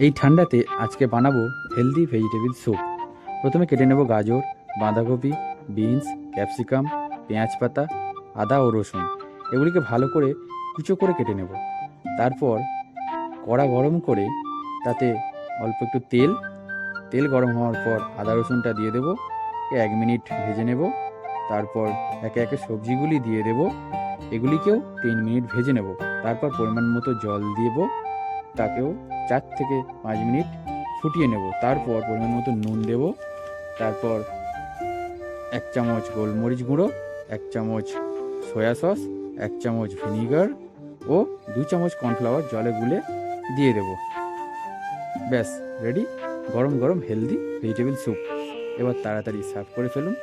এই ঠান্ডাতে আজকে বানাবো হেলদি ভেজিটেবিল স্যুপ। প্রথমে কেটে নেব গাজর, বাঁধাকপি, বিনস, ক্যাপসিকাম, পেঁয়াজ পাতা, আদা ও রসুন। এগুলিকে ভালো করে কুচো করে কেটে নেব। তারপর কড়া গরম করে তাতে অল্প একটু তেল গরম হওয়ার পর আদা রসুনটা দিয়ে দেবো। 1 মিনিট ভেজে নেব। তারপর একে একে সবজিগুলি দিয়ে দেব। এগুলিকেও 3 মিনিট ভেজে নেব। তারপর পরিমাণ মতো জল দেব। তাকেও 4 থেকে 5 মিনিট ফুটিয়ে নেব। তারপর পরিমাণ মতো নুন দেব। তারপর 1 চামচ গোলমরিচ গুঁড়ো, 1 চামচ সয়া সস, 1 চামচ ভিনিগার ও 2 চামচ কর্নফ্লাওয়ার জলে গুলে দিয়ে দেব। ব্যাস রেডি গরম গরম হেলদি ভেজিটেবল স্যুপ। এবার তাড়াতাড়ি সার্ভ করে ফেলুন।